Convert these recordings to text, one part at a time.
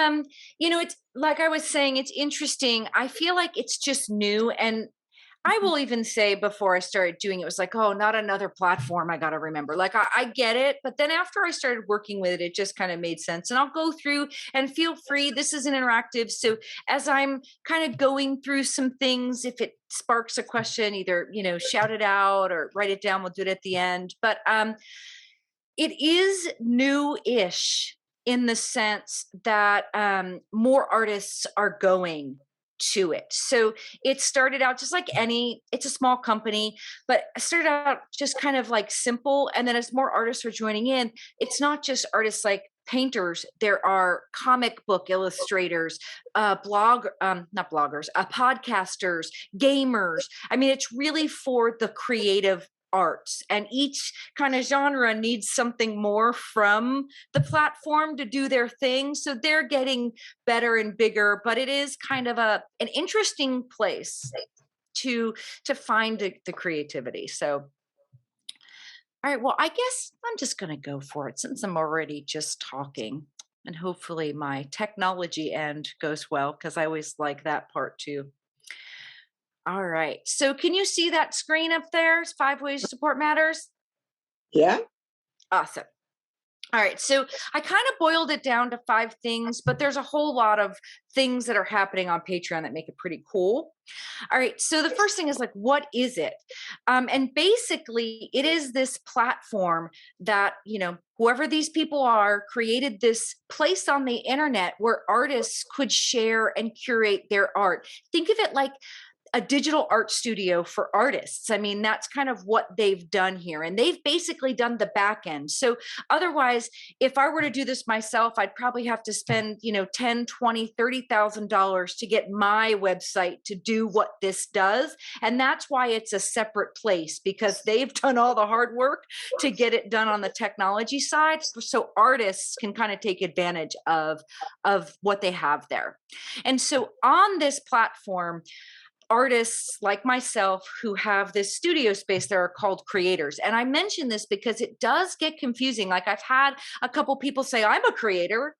It's like I was saying, it's interesting. I feel like it's just new. And I Mhm. will even say before I started doing it, was like, oh, not another platform I got to remember. Like, I get it. But then after I started working with it, it just kind of made sense. And I'll go through and feel free. This is an interactive. So as I'm kind of going through some things, if it sparks a question, either, shout it out or write it down. We'll do it at the end. But it is new-ish in the sense that more artists are going to it. So it started out just like it's a small company, but it started out just kind of like simple. And then as more artists are joining in, it's not just artists like painters. There are comic book illustrators, not bloggers, podcasters, gamers. I mean, it's really for the creative arts, and each kind of genre needs something more from the platform to do their thing, so they're getting better and bigger. But it is kind of an interesting place to find the creativity. So all right, well, I guess I'm just going to go for it since I'm already just talking, and hopefully my technology end goes well, because I always like that part too. All right, so can you see that screen up there? It's 5 ways to support matters. Yeah. Awesome. All right. So I kind of boiled it down to 5 things, but there's a whole lot of things that are happening on Patreon that make it pretty cool. All right. So the first thing is like, what is it? And basically, it is this platform that, whoever these people are created this place on the internet where artists could share and curate their art. Think of it like a digital art studio for artists. I mean, that's kind of what they've done here. And they've basically done the back end. So otherwise, if I were to do this myself, I'd probably have to spend, 10, 20, $30,000 to get my website to do what this does. And that's why it's a separate place, because they've done all the hard work to get it done on the technology side. So artists can kind of take advantage of what they have there. And so on this platform, artists like myself who have this studio space that are called creators. And I mention this because it does get confusing. Like, I've had a couple people say, I'm a creator.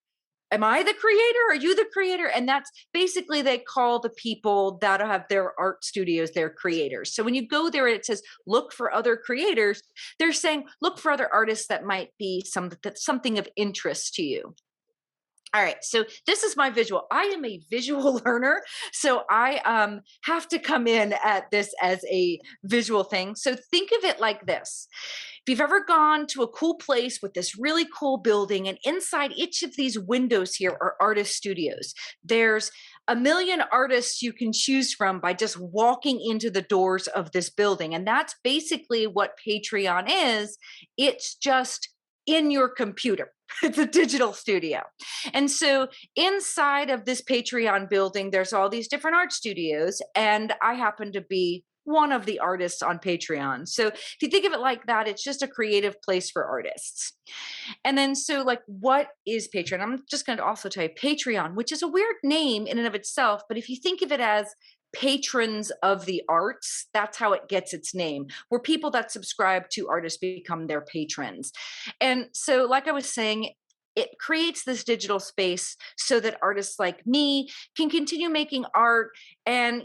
Am I the creator? Are you the creator? And that's basically, they call the people that have their art studios their creators. So when you go there, it says, look for other creators. They're saying, look for other artists that might be something of interest to you. All right, so this is my visual. I am a visual learner, so I have to come in at this as a visual thing. So think of it like this. If you've ever gone to a cool place with this really cool building, and inside each of these windows here are artist studios, there's a million artists you can choose from by just walking into the doors of this building. And that's basically what Patreon is. It's just in your computer. It's a digital studio. And so inside of this Patreon building, there's all these different art studios. And I happen to be one of the artists on Patreon. So if you think of it like that, it's just a creative place for artists. And then, so like, what is Patreon? I'm just going to also tell you Patreon, which is a weird name in and of itself. But if you think of it as patrons of the arts, that's how it gets its name, where people that subscribe to artists become their patrons. And so, like I was saying, it creates this digital space so that artists like me can continue making art. And,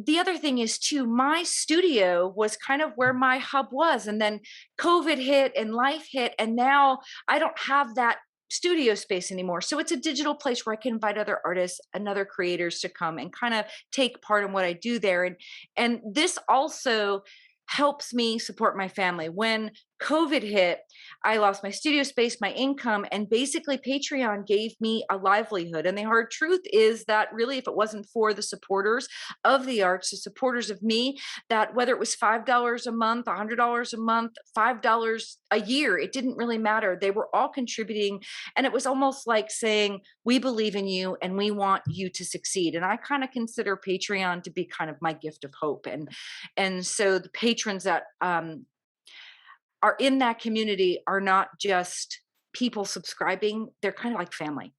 the other thing is too, my studio was kind of where my hub was. And then COVID hit and life hit. And now I don't have that studio space anymore. So it's a digital place where I can invite other artists and other creators to come and kind of take part in what I do there. And this also helps me support my family. When COVID hit, I lost my studio space, my income, and basically Patreon gave me a livelihood. And the hard truth is that really, if it wasn't for the supporters of the arts, the supporters of me, that whether it was $5 a month, $100 a month, $5 a year, it didn't really matter. They were all contributing. And it was almost like saying, we believe in you and we want you to succeed. And I kind of consider Patreon to be kind of my gift of hope. And so the patrons that are in that community are not just people subscribing, they're kind of like family.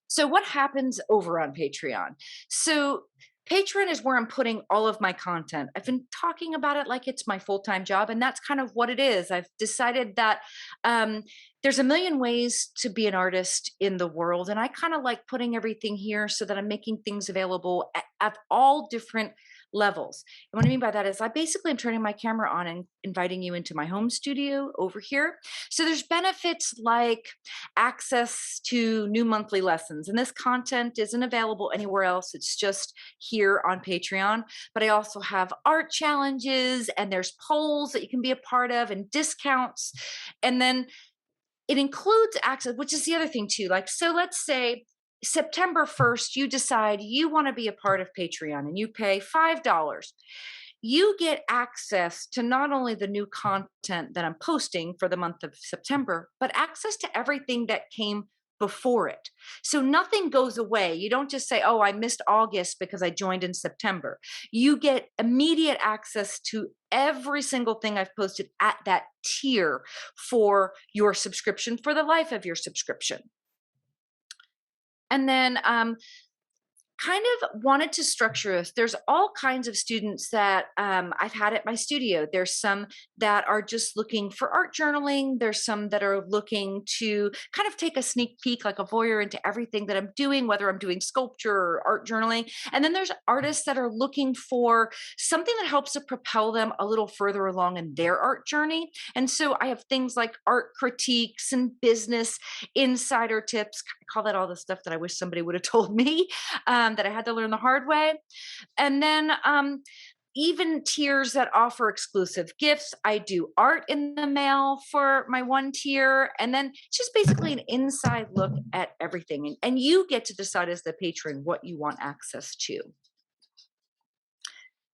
So what happens over on Patreon? So Patreon is where I'm putting all of my content. I've been talking about it like it's my full time job, and that's kind of what it is. I've decided that um, there's a million ways to be an artist in the world, and I kind of like putting everything here so that I'm making things available at all different levels. And what I mean by that is, I basically am turning my camera on and inviting you into my home studio over here. So there's benefits like access to new monthly lessons, and this content isn't available anywhere else. It's just here on Patreon. But I also have art challenges, and there's polls that you can be a part of, and discounts. And then it includes access, which is the other thing too. Like, so let's say September 1st, you decide you want to be a part of Patreon and you pay $5. You get access to not only the new content that I'm posting for the month of September, but access to everything that came before it. So nothing goes away. You don't just say, oh, I missed August because I joined in September. You get immediate access to every single thing I've posted at that tier for your subscription for the life of your subscription. And then kind of wanted to structure this. There's all kinds of students that I've had at my studio. There's some that are just looking for art journaling. There's some that are looking to kind of take a sneak peek, like a voyeur into everything that I'm doing, whether I'm doing sculpture or art journaling. And then there's artists that are looking for something that helps to propel them a little further along in their art journey. And so I have things like art critiques and business insider tips. I call that all the stuff that I wish somebody would have told me. That I had to learn the hard way. And then even tiers that offer exclusive gifts. I do art in the mail for my one tier. And then just basically an inside look at everything. And you get to decide as the patron what you want access to.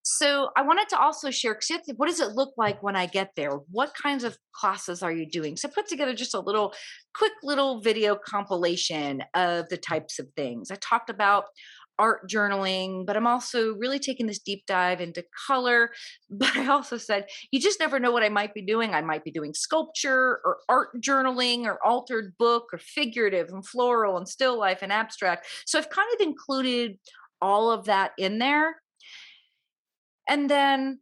So I wanted to also share, because what does it look like when I get there? What kinds of classes are you doing? So put together just a little quick little video compilation of the types of things. I talked about art journaling, but I'm also really taking this deep dive into color. But I also said, you just never know what I might be doing. I might be doing sculpture or art journaling or altered book or figurative and floral and still life and abstract. So I've kind of included all of that in there. And then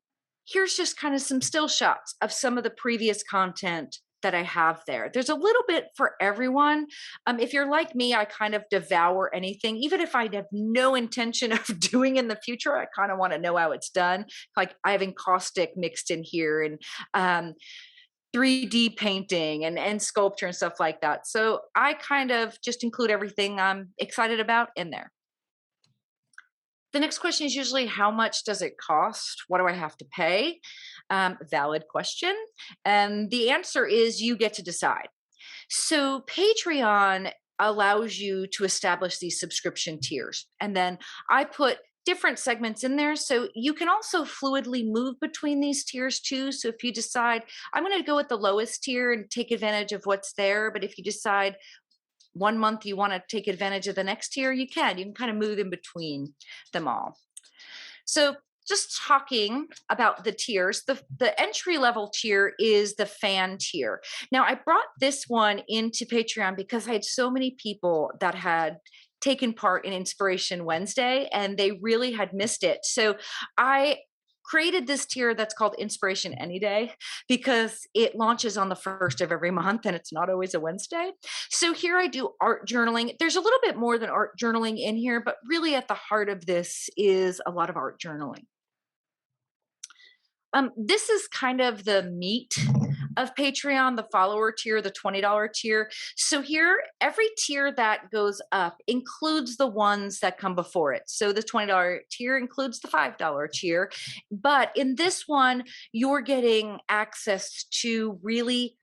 here's just kind of some still shots of some of the previous content that I have there. There's a little bit for everyone. If you're like me, I kind of devour anything, even if I have no intention of doing in the future. I kind of want to know how it's done. Like I have encaustic mixed in here, and 3D painting and sculpture and stuff like that. So I kind of just include everything I'm excited about in there. The next question is usually, how much does it cost? What do I have to pay? Valid question. And the answer is, you get to decide. So Patreon allows you to establish these subscription tiers. And then I put different segments in there. So you can also fluidly move between these tiers too. So if you decide, I'm going to go with the lowest tier and take advantage of what's there. But if you decide one month you want to take advantage of the next tier, you can kind of move in between them all. So just talking about the tiers, the entry level tier is the fan tier. Now I brought this one into Patreon because I had so many people that had taken part in Inspiration Wednesday and they really had missed it. So I created this tier that's called Inspiration Any Day because it launches on the first of every month and it's not always a Wednesday. So here I do art journaling. There's a little bit more than art journaling in here, but really at the heart of this is a lot of art journaling. This is kind of the meat of Patreon, the follower tier, the $20 tier. So here, every tier that goes up includes the ones that come before it. So the $20 tier includes the $5 tier. But in this one, you're getting access to really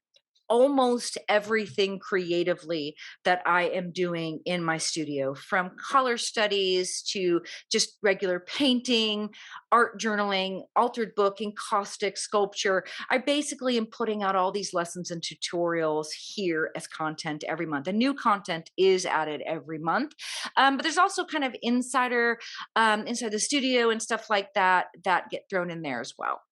almost everything creatively that I am doing in my studio, from color studies to just regular painting, art journaling, altered book, encaustic sculpture. I basically am putting out all these lessons and tutorials here as content every month. And new content is added every month. But there's also kind of insider inside the studio and stuff like that that get thrown in there as well.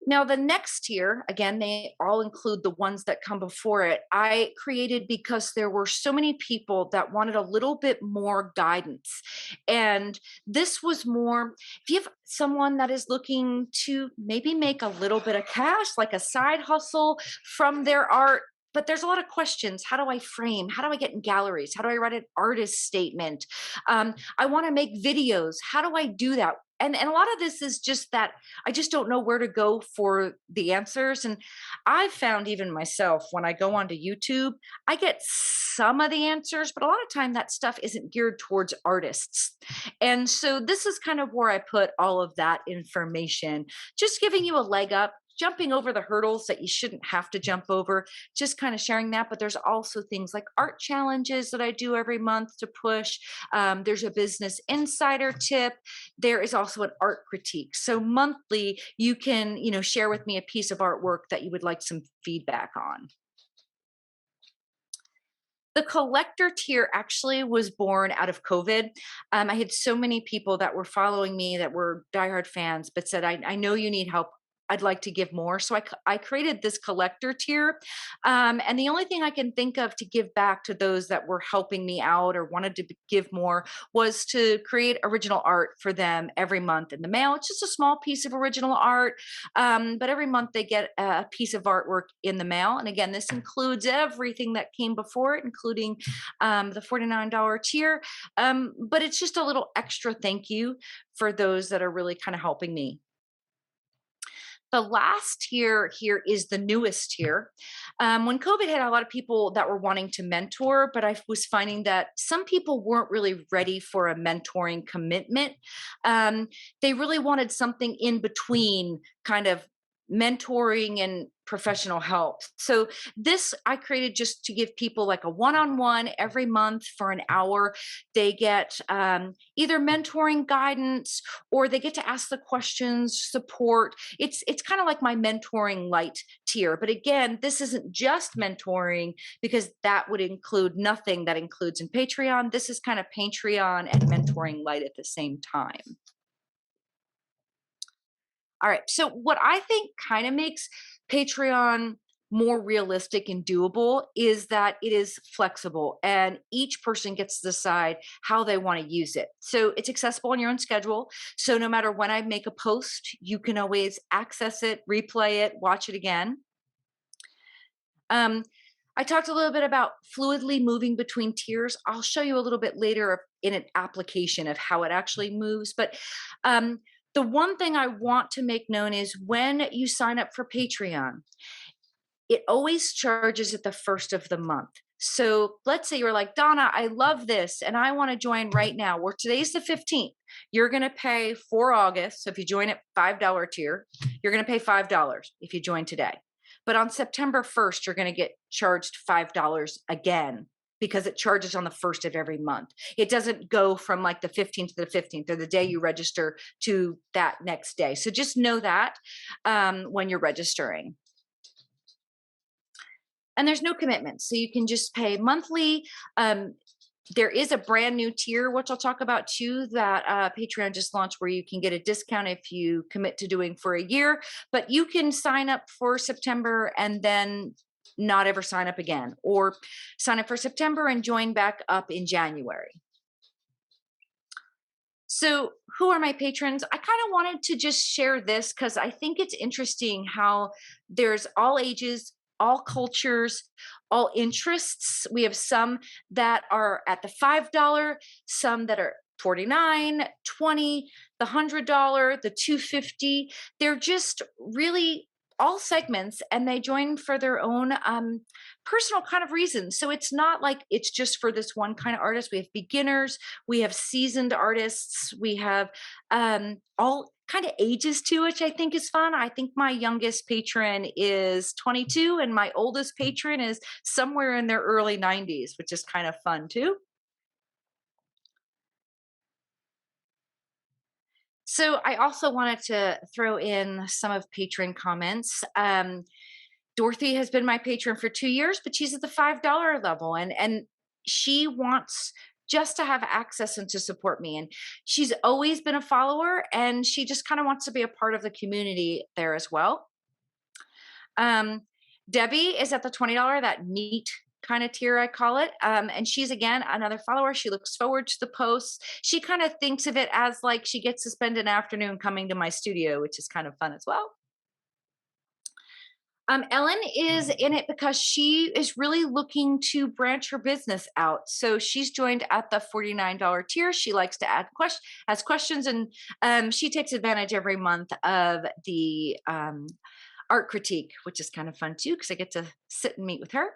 Now, the next tier, again, they all include the ones that come before it. I created because there were so many people that wanted a little bit more guidance. And this was more, if you have someone that is looking to maybe make a little bit of cash, like a side hustle from their art. But there's a lot of questions. How do I frame? How do I get in galleries? How do I write an artist statement? I want to make videos. How do I do that? And a lot of this is just that I just don't know where to go for the answers. And I've found even myself when I go onto YouTube, I get some of the answers, but a lot of time that stuff isn't geared towards artists. And so this is kind of where I put all of that information, just giving you a leg up. Jumping over the hurdles that you shouldn't have to jump over, just kind of sharing that. But there's also things like art challenges that I do every month to push. There's a business insider tip. There is also an art critique. So monthly, you can, share with me a piece of artwork that you would like some feedback on. The collector tier actually was born out of COVID. I had so many people that were following me that were diehard fans, but said, I know you need help. I'd like to give more. So I created this collector tier. And the only thing I can think of to give back to those that were helping me out or wanted to give more was to create original art for them every month in the mail. It's just a small piece of original art. But every month they get a piece of artwork in the mail. And again, this includes everything that came before it, including the $49 tier. But it's just a little extra thank you for those that are really kind of helping me. The last tier here is the newest tier. When COVID hit, a lot of people that were wanting to mentor, but I was finding that some people weren't really ready for a mentoring commitment. They really wanted something in between, kind of mentoring and professional help. So this I created just to give people like a one-on-one every month for an hour. They get either mentoring guidance or they get to ask the questions, support. It's kind of like my mentoring light tier. But again, this isn't just mentoring because that would include nothing that includes in Patreon. This is kind of Patreon and mentoring light at the same time. All right. So what I think kind of makes Patreon more realistic and doable is that it is flexible and each person gets to decide how they want to use it. So it's accessible on your own schedule. So no matter when I make a post, you can always access it, replay it, watch it again. Um, I talked a little bit about fluidly moving between tiers. I'll show you a little bit later in an application of how it actually moves. But the one thing I want to make known is when you sign up for Patreon, it always charges at the first of the month. So let's say you're like, Donna, I love this and I want to join right now. Well, today's the 15th. You're going to pay for August. So if you join at $5 tier, you're going to pay $5 if you join today. But on September 1st, you're going to get charged $5 again because it charges on the first of every month. It doesn't go from like the 15th to the 15th or the day you register to that next day. So just know that when you're registering. And there's no commitment. So you can just pay monthly. There is a brand new tier, which I'll talk about too, that Patreon just launched where you can get a discount if you commit to doing for a year, but you can sign up for September and then not ever sign up again, or sign up for September and join back up in January. So who are my patrons? I kind of wanted to just share this because I think it's interesting how there's all ages, all cultures, all interests. We have some that are at the $5, some that are 49, 20, the $100, the 250. They're just really all segments and they join for their own personal kind of reasons. So it's not like it's just for this one kind of artist. We have beginners, we have seasoned artists, we have all kind of ages too, which I think is fun. I think my youngest patron is 22 and my oldest patron is somewhere in their early 90s, which is kind of fun too. So I also wanted to throw in some of patron comments. Dorothy has been my patron for 2 years, but she's at the $5 level and she wants just to have access and to support me. And she's always been a follower and she just kind of wants to be a part of the community there as well. Um, Debbie is at the $20, that neat kind of tier, I call it. And she's again another follower. She looks forward to the posts. She kind of thinks of it as like she gets to spend an afternoon coming to my studio, which is kind of fun as well. Ellen is in it because she is really looking to branch her business out. So she's joined at the $49 tier. She likes to ask questions, and she takes advantage every month of the art critique, which is kind of fun too, because I get to sit and meet with her.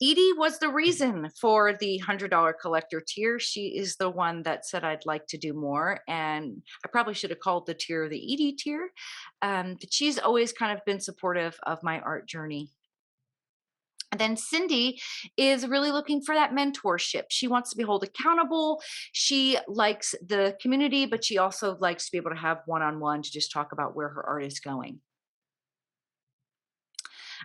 Edie was the reason for the $100 collector tier. She is the one that said I'd like to do more, and I probably should have called the tier the Edie tier. But she's always kind of been supportive of my art journey. And then Cindy is really looking for that mentorship. She wants to be held accountable. She likes the community, but she also likes to be able to have one-on-one to just talk about where her art is going.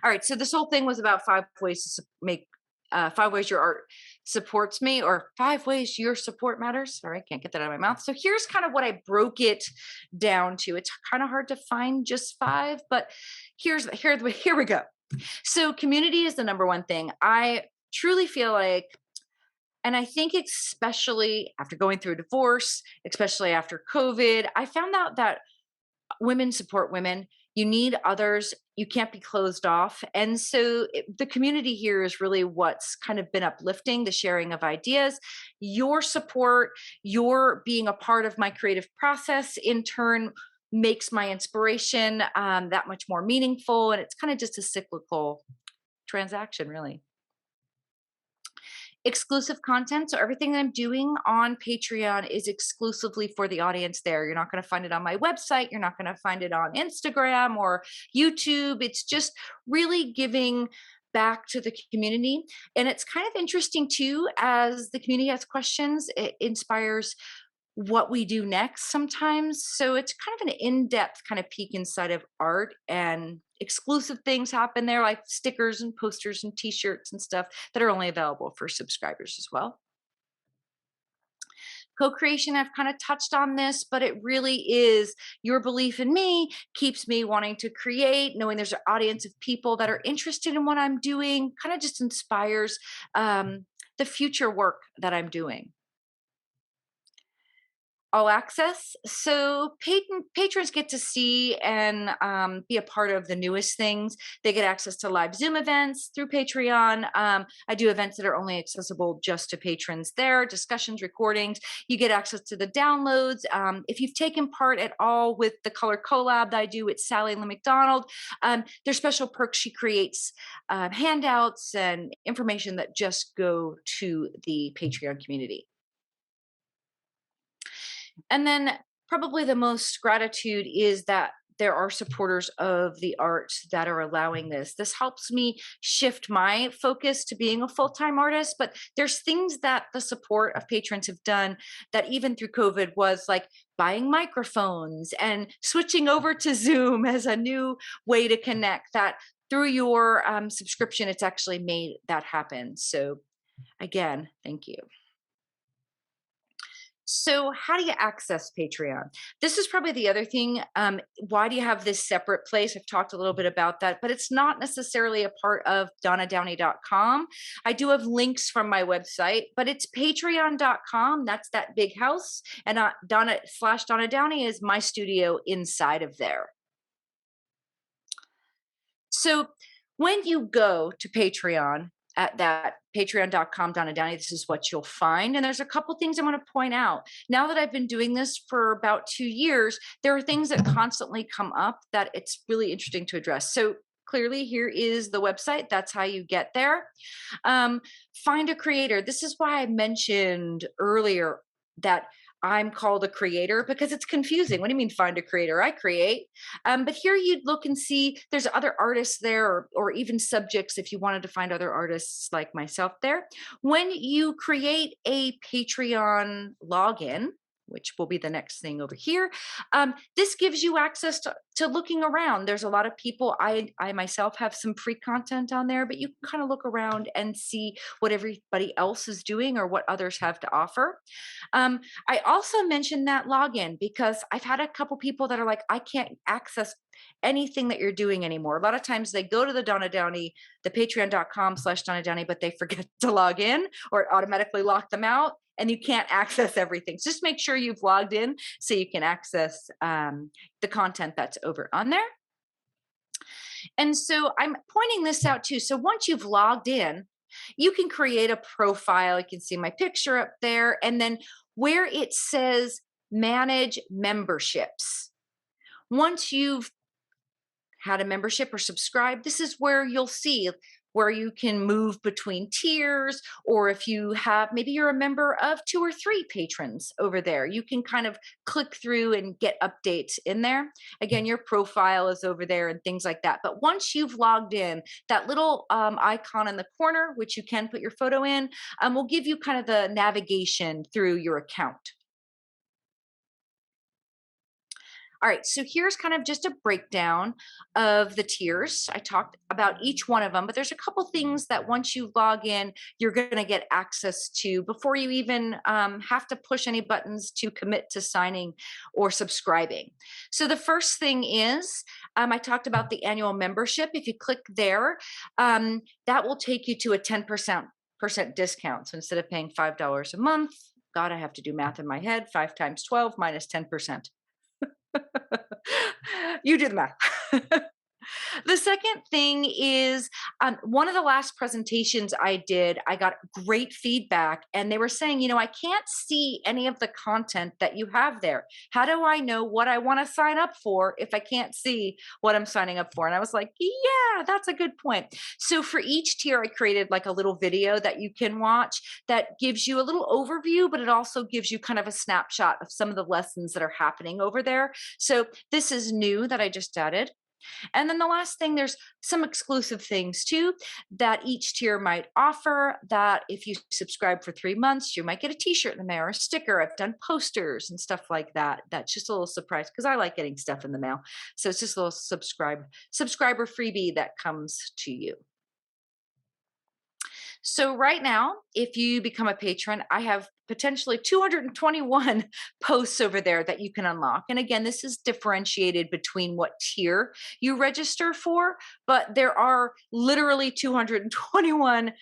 All right, so this whole thing was about 5 ways to make 5 ways your art supports me, or 5 ways your support matters. Sorry, I can't get that out of my mouth. So here's kind of what I broke it down to. It's kind of hard to find just 5, but here we go. So community is the number one thing. I truly feel like, and I think especially after going through a divorce, especially after COVID, I found out that women support women. You need others. You can't be closed off. And so the community here is really what's kind of been uplifting, the sharing of ideas, your support, your being a part of my creative process in turn makes my inspiration that much more meaningful. And it's kind of just a cyclical transaction, really. Exclusive content. So everything that I'm doing on Patreon is exclusively for the audience there. You're not going to find it on my website. You're not going to find it on Instagram or YouTube. It's just really giving back to the community. And it's kind of interesting too, as the community has questions, it inspires what we do next sometimes. So it's kind of an in-depth kind of peek inside of art, and exclusive things happen there like stickers and posters and t-shirts and stuff that are only available for subscribers as well. Co-creation, I've kind of touched on this, but it really is your belief in me keeps me wanting to create, knowing there's an audience of people that are interested in what I'm doing, kind of just inspires the future work that I'm doing. All access. So patrons get to see and be a part of the newest things. They get access to live Zoom events through Patreon. I do events that are only accessible just to patrons there, discussions, recordings. You get access to the downloads. If you've taken part at all with the color collab that I do with Sally Lynn McDonald, there's special perks. She creates handouts and information that just go to the Patreon community. And then probably the most gratitude is that there are supporters of the art that are allowing this. This helps me shift my focus to being a full-time artist, but there's things that the support of patrons have done that even through COVID was like buying microphones and switching over to Zoom as a new way to connect, that through your subscription, it's actually made that happen. So again, thank you. So how do you access Patreon? This is probably the other thing. Why do you have this separate place? I've talked a little bit about that, but it's not necessarily a part of donnadowney.com. I do have links from my website, but it's patreon.com. That's that big house. And Donna Downey is my studio inside of there. So when you go to Patreon, at that patreon.com Donna Downey, this is what you'll find. And there's a couple things I want to point out. Now that I've been doing this for about 2 years, there are things that constantly come up that it's really interesting to address. So clearly here is the website. That's how you get there. Find a creator. This is why I mentioned earlier that I'm called a creator, because it's confusing. What do you mean find a creator? I create. But here you'd look and see there's other artists there, or even subjects if you wanted to find other artists like myself there. When you create a Patreon login, which will be the next thing over here. This gives you access to looking around. There's a lot of people, I myself have some free content on there, but you can kind of look around and see what everybody else is doing or what others have to offer. I also mentioned that login because I've had a couple people that are like, I can't access anything that you're doing anymore. A lot of times they go to the Donna Downey, the patreon.com/Donna Downey, but they forget to log in or it automatically locked them out and you can't access everything. So just make sure you've logged in so you can access the content that's over on there. And so I'm pointing this out too. So once you've logged in, you can create a profile. You can see my picture up there. And then where it says manage memberships, once you've had a membership or subscribe, this is where you'll see where you can move between tiers, or if you have, maybe you're a member of 2 or 3 patrons over there, you can kind of click through and get updates in there. Again, your profile is over there and things like that. But once you've logged in, that little icon in the corner, which you can put your photo in, will give you kind of the navigation through your account. All right, so here's kind of just a breakdown of the tiers. I talked about each one of them, but there's a couple things that once you log in, you're going to get access to before you even have to push any buttons to commit to signing or subscribing. So the first thing is, I talked about the annual membership. If you click there, that will take you to a 10% discount. So instead of paying $5 a month, God, I have to do math in my head, 5 times 12 minus 10%. You do the math. The second thing is one of the last presentations I did, I got great feedback and they were saying, you know, I can't see any of the content that you have there. How do I know what I want to sign up for if I can't see what I'm signing up for? And I was like, yeah, that's a good point. So for each tier, I created like a little video that you can watch that gives you a little overview, but it also gives you kind of a snapshot of some of the lessons that are happening over there. So this is new that I just added. And then the last thing, there's some exclusive things too that each tier might offer, that if you subscribe for 3 months, you might get a t-shirt in the mail or a sticker. I've done posters and stuff like that. That's just a little surprise because I like getting stuff in the mail. So it's just a little subscriber freebie that comes to you. So right now, if you become a patron, I have potentially 221 posts over there that you can unlock. And again, this is differentiated between what tier you register for, but there are literally 221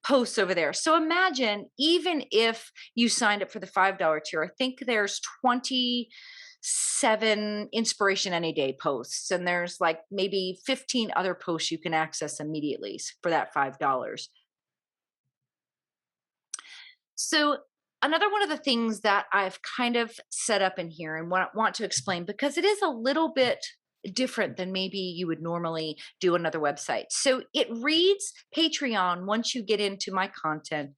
posts over there. So imagine even if you signed up for the $5 tier, I think there's 27 inspiration any day posts, and there's like maybe 15 other posts you can access immediately for that $5. So another one of the things that I've kind of set up in here and want to explain, because it is a little bit different than maybe you would normally do another website. So it reads Patreon. Once you get into my content,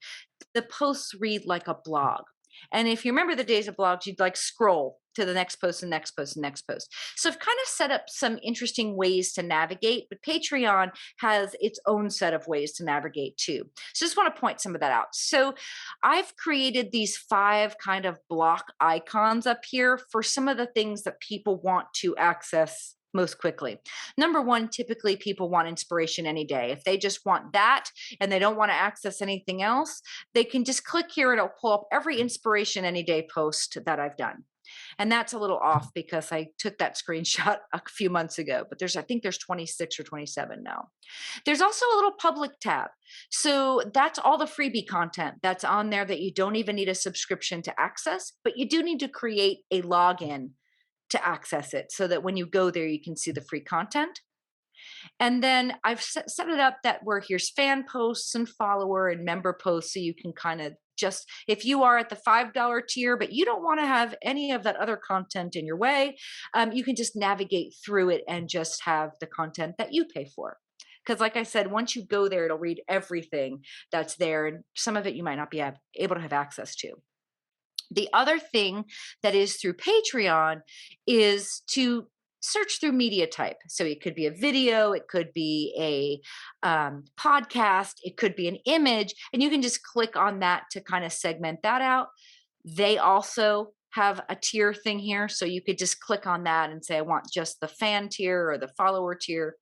the posts read like a blog. And if you remember the days of blogs, you'd like scroll to the next post and next post and next post. So I've kind of set up some interesting ways to navigate, but Patreon has its own set of ways to navigate too. So just want to point some of that out. So I've created these 5 kind of block icons up here for some of the things that people want to access most quickly. Number 1, typically people want inspiration any day. If they just want that and they don't want to access anything else, they can just click here and it'll pull up every inspiration any day post that I've done. And that's a little off because I took that screenshot a few months ago, but I think there's 26 or 27 now. There's also a little public tab. So that's all the freebie content that's on there that you don't even need a subscription to access, but you do need to create a login to access it so that when you go there, you can see the free content. And then I've set it up that where here's fan posts and follower and member posts. So you can kind of just, if you are at the $5 tier, but you don't want to have any of that other content in your way, you can just navigate through it and just have the content that you pay for. Because like I said, once you go there, it'll read everything that's there. And some of it you might not be able to have access to. The other thing that is through Patreon is to search through media type. So it could be a video, it could be a podcast, it could be an image, and you can just click on that to kind of segment that out. They also have a tier thing here. So you could just click on that and say, I want just the fan tier or the follower tier.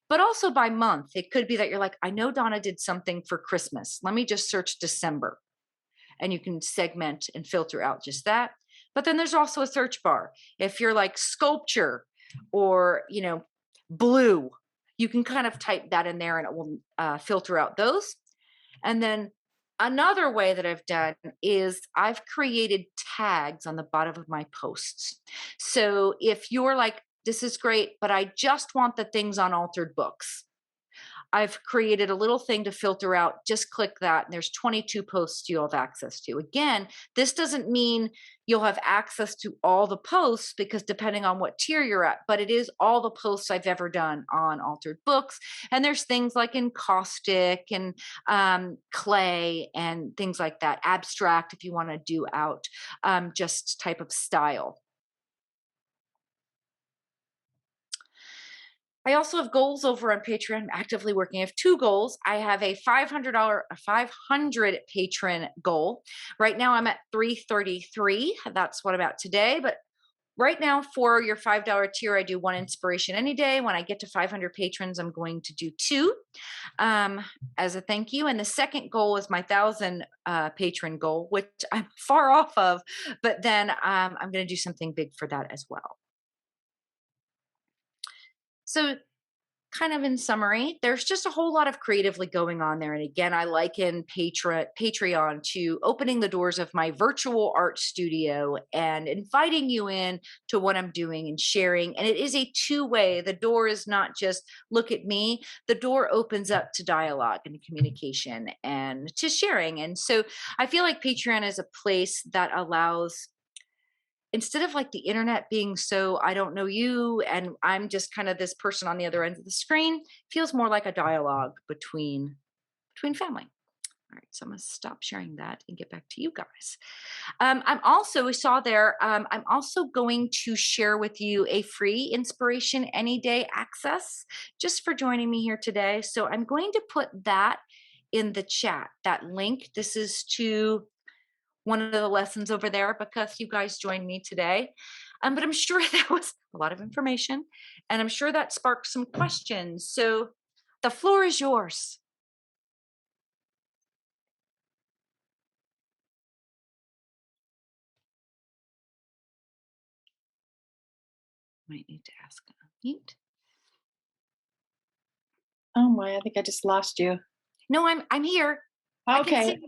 But also by month, it could be that you're like, I know Donna did something for Christmas. Let me just search December. And you can segment and filter out just that. But then there's also a search bar. If you're like sculpture or, blue, you can kind of type that in there and it will filter out those. And then another way that I've done is I've created tags on the bottom of my posts. So if you're like, this is great, but I just want the things on Altered Books, I've created a little thing to filter out. Just click that, and there's 22 posts you'll have access to. Again, this doesn't mean you'll have access to all the posts because depending on what tier you're at, but it is all the posts I've ever done on Altered Books. And there's things like encaustic and clay and things like that. Abstract, if you want to do out just type of style. I also have goals over on Patreon. I'm actively working. I have two goals. I have a $500 patron goal. Right now I'm at 333. That's what I'm at today. But right now for your $5 tier, I do one inspiration any day. When I get to 500 patrons, I'm going to do two as a thank you. And the second goal is my 1,000 patron goal, which I'm far off of. But then I'm going to do something big for that as well. So kind of in summary, there's just a whole lot of creatively going on there. And again, I liken Patreon to opening the doors of my virtual art studio and inviting you in to what I'm doing and sharing. And it is a two-way. The door is not just look at me. The door opens up to dialogue and communication and to sharing. And so I feel like Patreon is a place that allows, instead of like the internet being so I don't know you and I'm just kind of this person on the other end of the screen, feels more like a dialogue between family. All right, so I'm going to stop sharing that and get back to you guys. I'm also, we saw there, I'm also going to share with you a free inspiration any day access just for joining me here today. So I'm going to put that in the chat, that link. This is to one of the lessons over there because you guys joined me today. But I'm sure that was a lot of information and I'm sure that sparked some questions. So the floor is yours. Might need to ask unmute. Oh my, I think I just lost you. No, I'm here. Okay.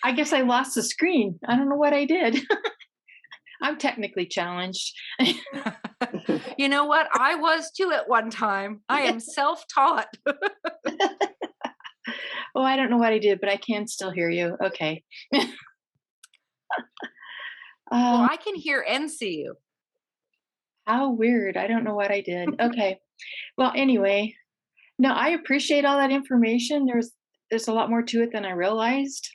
I guess I lost the screen. I don't know what I did. I'm technically challenged. You know what? I was too at one time. I am self-taught. Oh, I don't know what I did, but I can still hear you. Okay. Well, I can hear and see you. How weird. I don't know what I did. Okay. Well, anyway, no, I appreciate all that information. There's a lot more to it than I realized.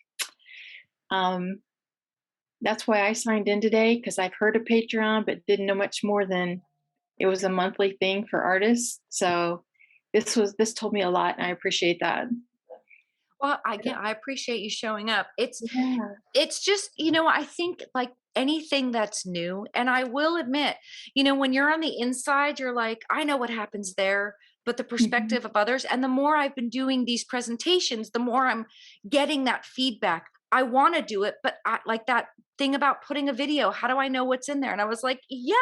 That's why I signed in today, because I've heard of Patreon, but didn't know much more than it was a monthly thing for artists. So this told me a lot, and I appreciate that. Well, I appreciate you showing up. It's Yeah. just, I think like anything that's new, and I will admit, when you're on the inside, you're like, I know what happens there, but the Mhm. perspective of others, and the more I've been doing these presentations, the more I'm getting that feedback. I want to do it, but I like that thing about putting a video. How do I know what's in there? And I was like, yeah,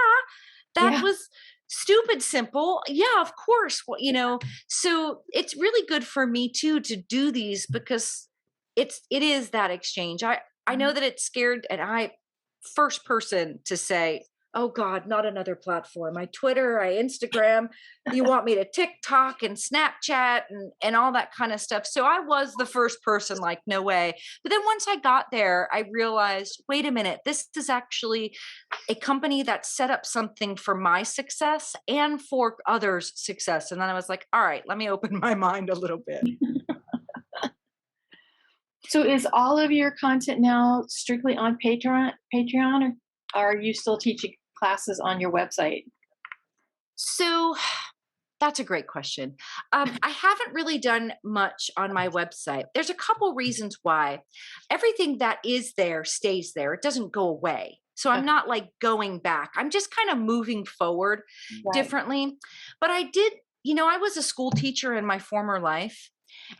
that Yeah. was stupid simple. Yeah, of course. Well, so it's really good for me too to do these because it is that exchange. I know that it's scared, and I first person to say, oh God, not another platform. I Twitter, I Instagram. You want me to TikTok and Snapchat and all that kind of stuff. So I was the first person like, no way. But then once I got there, I realized, wait a minute, this is actually a company that set up something for my success and for others' success. And then I was like, all right, let me open my mind a little bit. So is all of your content now strictly on Patreon, or are you still teaching classes on your website? So that's a great question. I haven't really done much on my website. There's a couple reasons why. Everything that is there stays there. It doesn't go away. So I'm not like going back. I'm just kind of moving forward Right. differently. But I did, I was a school teacher in my former life,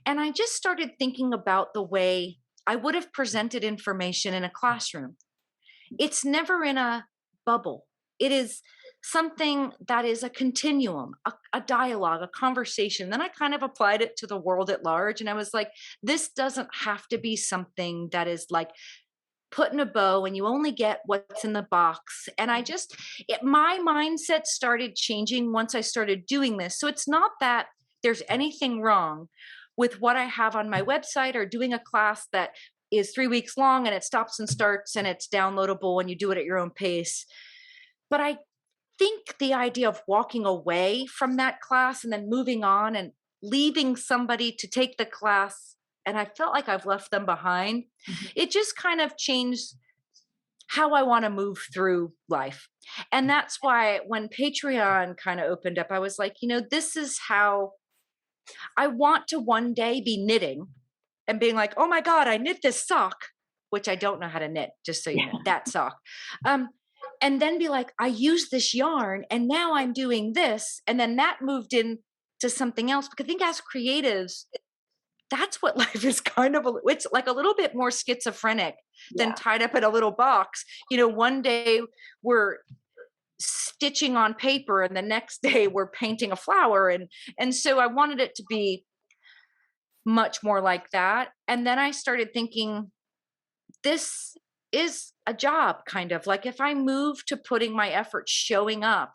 and I just started thinking about the way I would have presented information in a classroom. It's never in a bubble. It is something that is a continuum, a dialogue, a conversation. Then I kind of applied it to the world at large. And I was like, this doesn't have to be something that is like put in a bow and you only get what's in the box. And my mindset started changing once I started doing this. So it's not that there's anything wrong with what I have on my website or doing a class that is 3 weeks long and it stops and starts and it's downloadable and you do it at your own pace. But I think the idea of walking away from that class and then moving on and leaving somebody to take the class, and I felt like I've left them behind, Mhm. it just kind of changed how I want to move through life. And that's why when Patreon kind of opened up, I was like, this is how I want to one day be knitting and being like, oh my God, I knit this sock, which I don't know how to knit, just so you know, that sock. Um, and then be like, I use this yarn and now I'm doing this. And then that moved in to something else. Because I think as creatives, that's what life is kind of, it's like a little bit more schizophrenic than Yeah. tied up in a little box. One day we're stitching on paper and the next day we're painting a flower. And so I wanted it to be much more like that. And then I started thinking, this is a job, kind of like if I move to putting my effort showing up.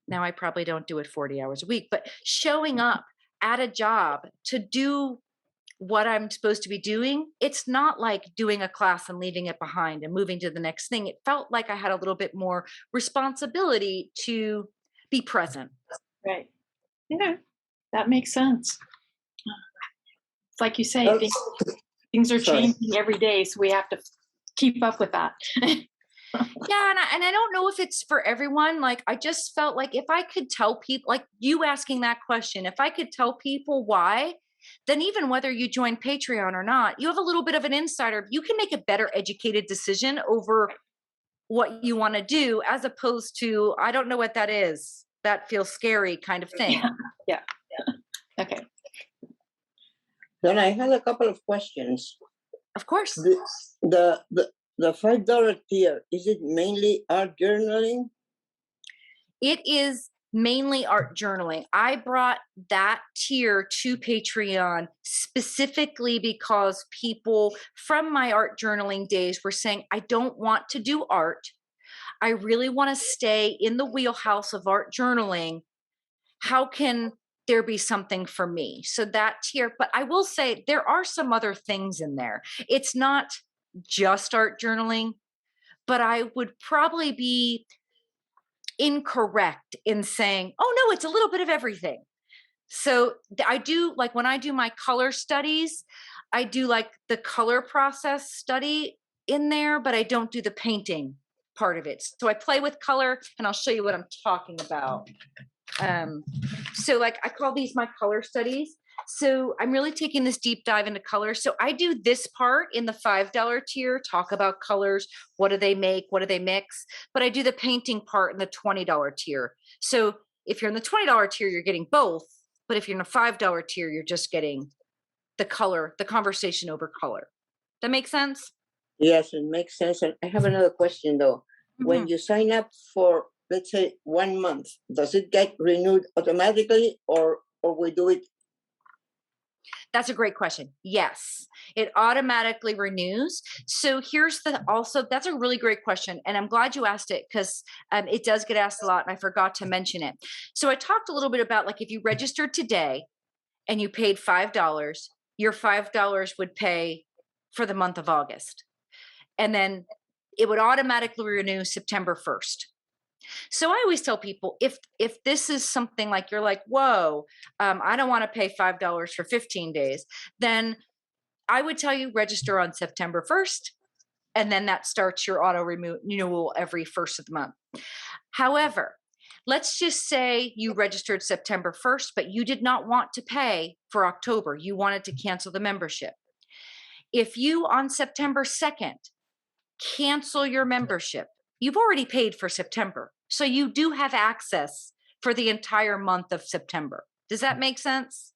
Now I probably don't do it 40 hours a week, but showing up at a job to do what I'm supposed to be doing, it's not like doing a class and leaving it behind and moving to the next thing. It felt like I had a little bit more responsibility to be present. Right. Yeah, that makes sense. It's like you say, Oh, things are sorry. changing every day, so we have to keep up with that. Yeah, and I don't know if it's for everyone. Like I just felt like if I could tell people, like you asking that question, if I could tell people why, then even whether you join Patreon or not, you have a little bit of an insider. You can make a better educated decision over what you want to do as opposed to I don't know what that is. That feels scary kind of thing. Yeah. Okay. Then I had a couple of questions. Of course. The $5 tier, is it mainly art journaling? It is mainly art journaling. I brought that tier to Patreon specifically because people from my art journaling days were saying, I don't want to do art. I really want to stay in the wheelhouse of art journaling. How can there be something for me? So that tier, but I will say there are some other things in there. It's not just art journaling, but I would probably be incorrect in saying, oh no, it's a little bit of everything. So I do like when I do my color studies, I do like the color process study in there, but I don't do the painting part of it. So I play with color and I'll show you what I'm talking about. So like I call these my color studies. So I'm really taking this deep dive into color. So I do this part in the $5 tier, talk about colors. What do they make? What do they mix? But I do the painting part in the $20 tier. So if you're in the $20 tier, you're getting both. But if you're in a $5 tier, you're just getting the color, the conversation over color. That makes sense? Yes, it makes sense. And I have another question though. When you sign up for, let's say, 1 month, does it get renewed automatically or we do it? That's a great question. Yes, it automatically renews. So here's that's a really great question. And I'm glad you asked it because it does get asked a lot and I forgot to mention it. So I talked a little bit about like if you registered today and you paid $5, your $5 would pay for the month of August. And then it would automatically renew September 1st. So I always tell people if this is something like you're like, whoa, I don't want to pay $5 for 15 days, then I would tell you register on September 1st, and then that starts your auto renewal every first of the month. However, let's just say you registered September 1st, but you did not want to pay for October. You wanted to cancel the membership. If you on September 2nd cancel your membership. You've already paid for September, so you do have access for the entire month of September. Does that make sense?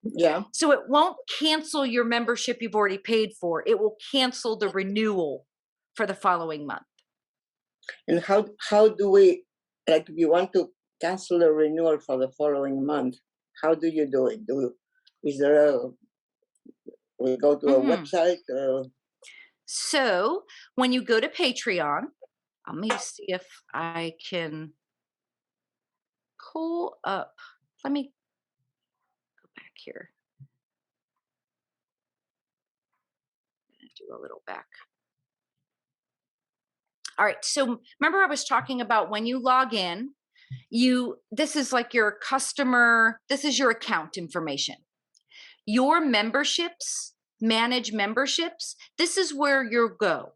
Yeah. So it won't cancel your membership you've already paid for. It will cancel the renewal for the following month. And how do we, like, if you want to cancel the renewal for the following month, how do you do it? Is there we go to a website? So when you go to Patreon, let me see if I can pull up. Let me go back here. Do a little back. All right. So remember I was talking about when you log in, this is like your customer, this is your account information. Your memberships, manage memberships, this is where you'll go.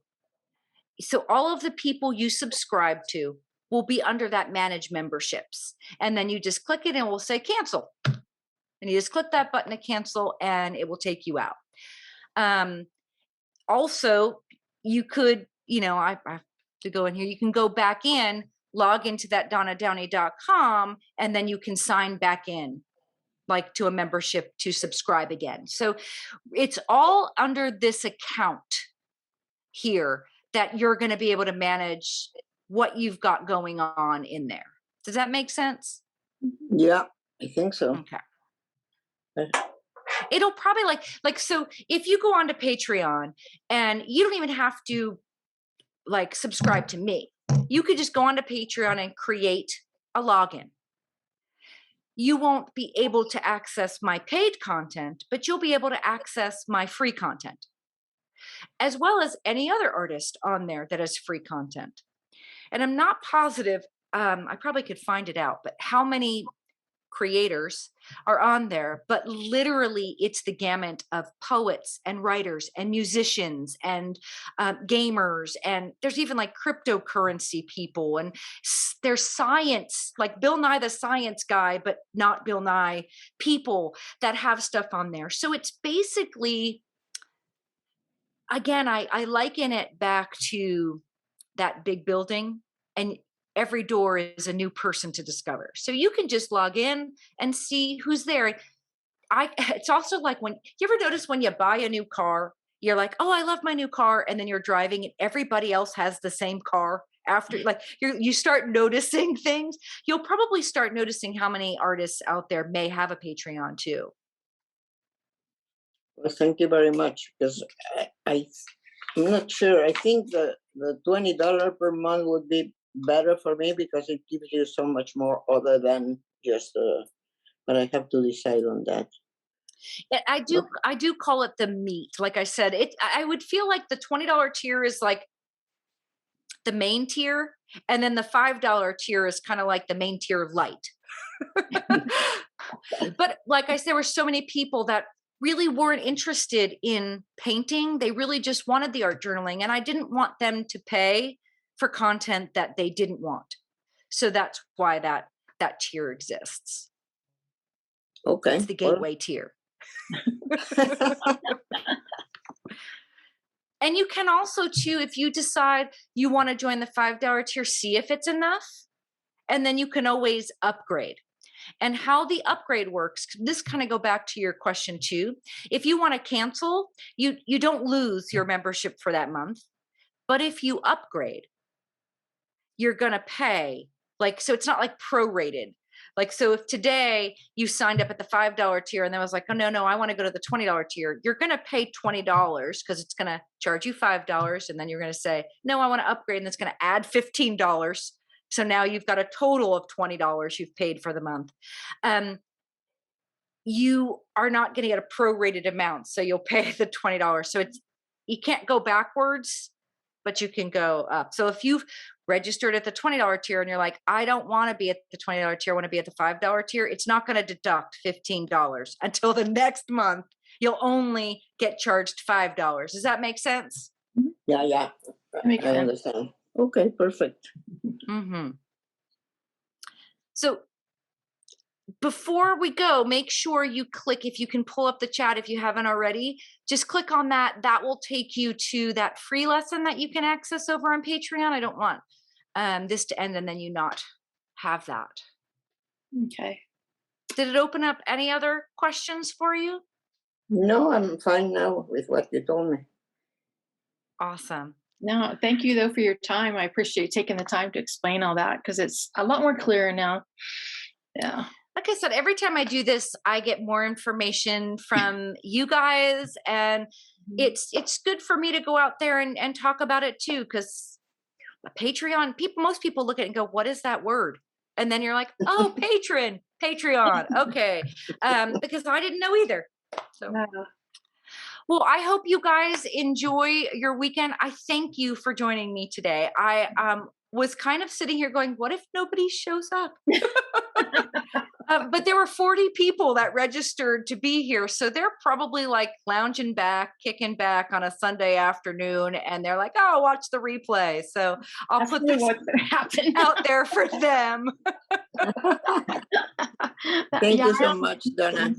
So all of the people you subscribe to will be under that manage memberships. And then you just click it and it will say cancel. And you just click that button to cancel and it will take you out. Also, you could, I have to go in here. You can go back in, log into that DonnaDowney.com, and then you can sign back in, like to a membership to subscribe again. So it's all under this account here that you're going to be able to manage what you've got going on in there. Does that make sense? Yeah, I think so. Okay. It'll probably so if you go onto Patreon and you don't even have to subscribe to me, you could just go onto Patreon and create a login. You won't be able to access my paid content, but you'll be able to access my free content, as well as any other artist on there that has free content. And I'm not positive, I probably could find it out, but how many creators are on there, but literally it's the gamut of poets and writers and musicians and gamers, and there's even like cryptocurrency people, and there's science, like Bill Nye the Science Guy, but not Bill Nye people that have stuff on there. So it's basically, again, I liken it back to that big building, and every door is a new person to discover. So you can just log in and see who's there. It's also like when you ever notice when you buy a new car, you're like, oh, I love my new car. And then you're driving and everybody else has the same car after, like you start noticing things. You'll probably start noticing how many artists out there may have a Patreon too. Well, thank you very much, because I'm not sure. I think the $20 per month would be better for me because it gives you so much more other than just but I have to decide on that. Yeah, I do call it the meat. Like I said, I would feel like the $20 tier is like the main tier, and then the $5 tier is kind of like the main tier light. But like I said, there were so many people that really weren't interested in painting. They really just wanted the art journaling, and I didn't want them to pay for content that they didn't want. So that's why that tier exists. Okay. It's the gateway tier. And you can also too, if you decide you want to join the $5 tier, see if it's enough, and then you can always upgrade. And how the upgrade works, this kind of go back to your question too. If you want to cancel, you don't lose your membership for that month. But if you upgrade, you're going to pay, so it's not like prorated. So if today you signed up at the $5 tier and then was like, oh, no, I want to go to the $20 tier, you're going to pay $20 because it's going to charge you $5. And then you're going to say, no, I want to upgrade. And it's going to add $15. So now you've got a total of $20 you've paid for the month. You are not going to get a prorated amount. So you'll pay the $20. So you can't go backwards, but you can go up. So if you've registered at the $20 tier and you're like, I don't want to be at the $20 tier, I want to be at the $5 tier, it's not going to deduct $15 until the next month. You'll only get charged $5. Does that make sense? Yeah. I understand. Okay, perfect. Mm-hmm. So before we go, make sure you click, if you can pull up the chat if you haven't already, just click on that. That will take you to that free lesson that you can access over on Patreon. I don't want this to end and then you not have that. Okay. Did it open up any other questions for you? No, I'm fine now with what you told me. Awesome. No, thank you though for your time. I appreciate taking the time to explain all that because it's a lot more clear now. Yeah. Like I said, every time I do this, I get more information from you guys, and it's good for me to go out there and talk about it too, because Patreon, most people look at it and go, what is that word? And then you're like, oh, Patreon. Okay. Because I didn't know either. So, well, I hope you guys enjoy your weekend. I thank you for joining me today. I was kind of sitting here going, what if nobody shows up? But there were 40 people that registered to be here. So they're probably like lounging back, kicking back on a Sunday afternoon. And they're like, oh, watch the replay. So I'll put this out there for them. Thank you so much, Donna.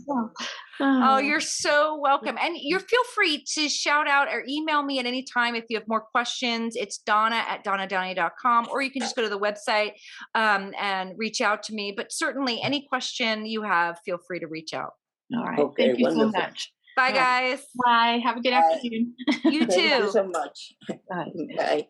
Oh, you're so welcome. And you feel free to shout out or email me at any time if you have more questions. It's Donna@DonnaDowney.com, or you can just go to the website and reach out to me. But certainly any question you have, feel free to reach out. All right. Okay, thank you wonderful. So much. Bye, guys. Bye. Have a good afternoon. You too. Thank you so much. Bye. Bye.